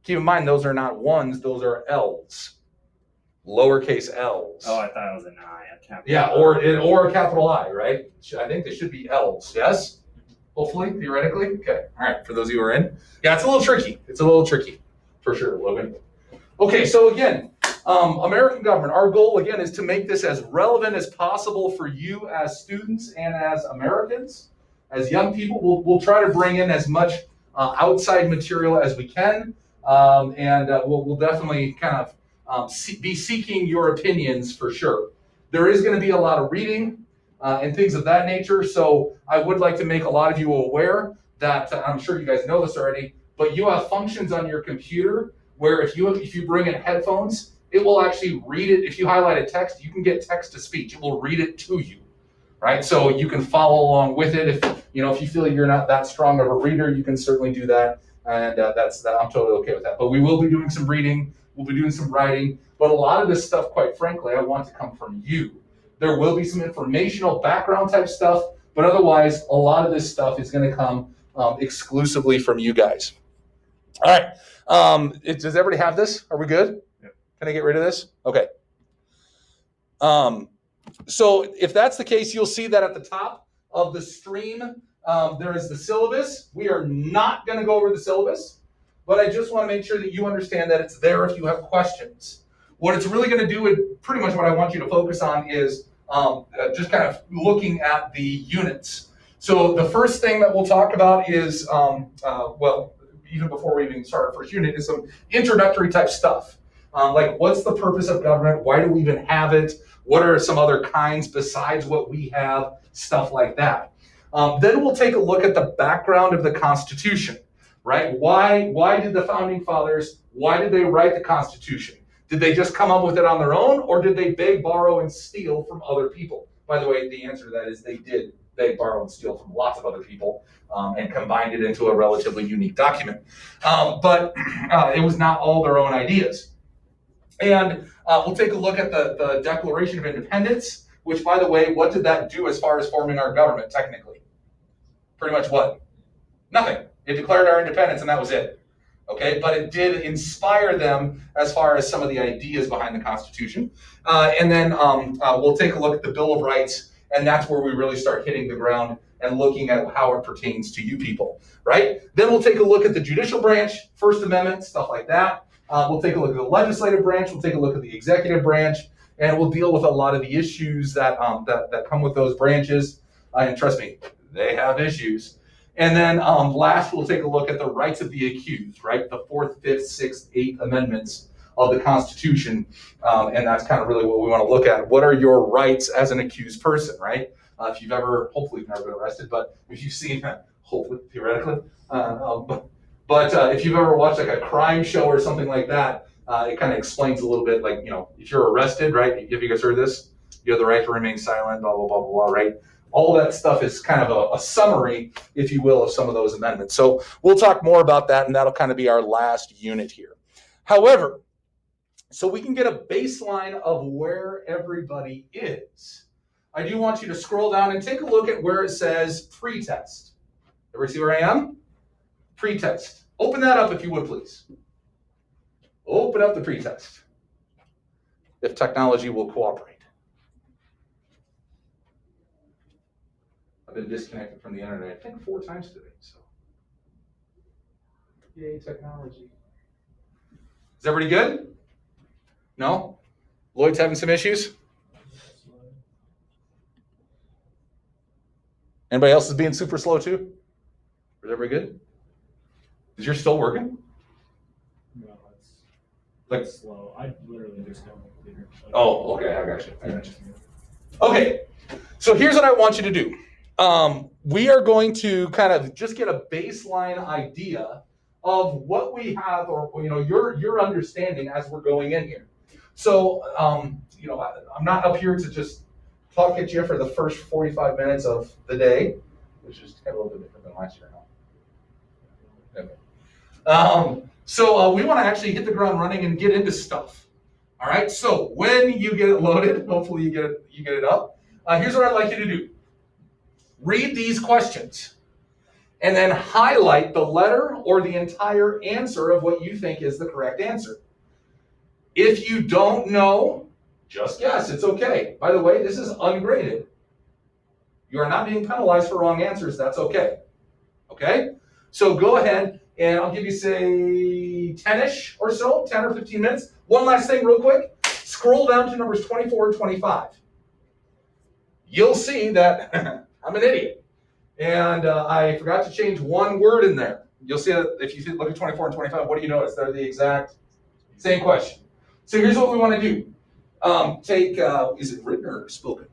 Keep in mind, those are not ones, those are L's. Lowercase L's. Oh, I thought it was an I. Yeah, or a capital I, right? I think they should be L's, yes? Hopefully, theoretically. Okay, all right, for those of you who are in. Yeah, it's a little tricky. It's a little tricky, for sure, Logan. Okay, so again, American government, our goal, again, is to make this as relevant as possible for you as students and as Americans. As young people, we'll try to bring in as much outside material as we can, and we'll definitely kind of be seeking your opinions for sure. There is going to be a lot of reading and things of that nature, so I would like to make a lot of you aware that, I'm sure you guys know this already, but you have functions on your computer where if you bring in headphones, it will actually read it. If you highlight a text, you can get text to speech. It will read it to you, right? So you can follow along with it. If you feel you're not that strong of a reader, you can certainly do that, and I'm totally okay with that. But we will be doing some reading. We'll be doing some writing. But a lot of this stuff, quite frankly, I want to come from you. There will be some informational background type stuff, but otherwise, a lot of this stuff is going to come exclusively from you guys. All right. Does everybody have this? Are we good? Yep. Can I get rid of this? Okay. So if that's the case, you'll see that at the top of the stream, there is the syllabus. We are not going to go over the syllabus, but I just want to make sure that you understand that it's there if you have questions. What it's really going to do, and pretty much what I want you to focus on, is just kind of looking at the units. So the first thing that we'll talk about is, even before we even start our first unit, is some introductory type stuff. Like, what's the purpose of government? Why do we even have it? What are some other kinds besides what we have? Stuff like that. Then we'll take a look at the background of the Constitution, right? Why did the Founding Fathers, why did they write the Constitution? Did they just come up with it on their own, or did they beg, borrow, and steal from other people? By the way, the answer to that is they did beg, borrow, and steal from lots of other people, and combined it into a relatively unique document. But it was not all their own ideas. And we'll take a look at the Declaration of Independence, which, by the way, what did that do as far as forming our government, technically? Pretty much what? Nothing. It declared our independence, and that was it. Okay, but it did inspire them as far as some of the ideas behind the Constitution. And then we'll take a look at the Bill of Rights, and that's where we really start hitting the ground and looking at how it pertains to you people, right? Then we'll take a look at the judicial branch, First Amendment, stuff like that. We'll take a look at the legislative branch. We'll take a look at the executive branch, and we'll deal with a lot of the issues that come with those branches. And trust me, they have issues. And then last, we'll take a look at the rights of the accused, right? The 4th, 5th, 6th, 8th Amendments of the Constitution. And that's kind of really what we want to look at. What are your rights as an accused person, right? If you've ever, hopefully you've never been arrested, but if you've seen, hopefully, theoretically, but if you've ever watched like a crime show or something like that, it kind of explains a little bit, like, if you're arrested, right? Have you guys heard this? You have the right to remain silent, blah, blah, blah, blah, blah, right? All that stuff is kind of a summary, if you will, of some of those amendments. So we'll talk more about that, and that'll kind of be our last unit here. However, so we can get a baseline of where everybody is, I do want you to scroll down and take a look at where it says pretest. Everybody see where I am? Pretest. Open that up if you would, please. Open up the pretest, if technology will cooperate. I've been disconnected from the internet, I think 4 times today, so. Yay, technology. Is everybody good? No? Lloyd's having some issues? Anybody else is being super slow too? Is everybody good? Is yours still working? No, it's slow. I literally just have a computer. Oh, okay, I got you. Okay, so here's what I want you to do. We are going to kind of just get a baseline idea of what we have, or your understanding as we're going in here. So I'm not up here to just talk at you for the first 45 minutes of the day, which is kind of a little bit different than last year. Okay. So we want to actually hit the ground running and get into stuff. All right. So when you get it loaded, hopefully you get it up. Here's what I'd like you to do. Read these questions and then highlight the letter or the entire answer of what you think is the correct answer. If you don't know, just guess. It's okay. By the way, this is ungraded. You are not being penalized for wrong answers. That's okay. Okay? So go ahead and I'll give you, say, 10-ish or so, 10 or 15 minutes. One last thing real quick. Scroll down to numbers 24 and 25. You'll see that I'm an idiot. And I forgot to change one word in there. You'll see that if you look at 24 and 25, what do you notice? They're the exact same question. So here's what we want to do. Take, is it written or spoken?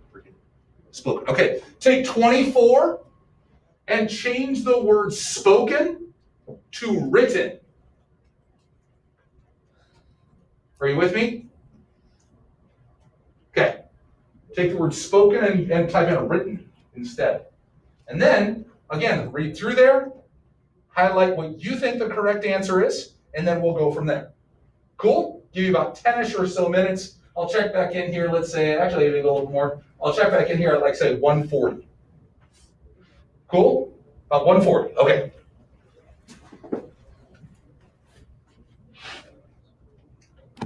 Spoken. Okay, take 24 and change the word spoken to written. Are you with me? Okay, take the word spoken and type in written instead. And then, again, read through there, highlight what you think the correct answer is, and then we'll go from there. Cool? Give you about 10-ish or so minutes. I'll check back in here, let's say, actually maybe a little bit more. I'll check back in here at, like, say, 1:40. Cool? About 1:40. Okay.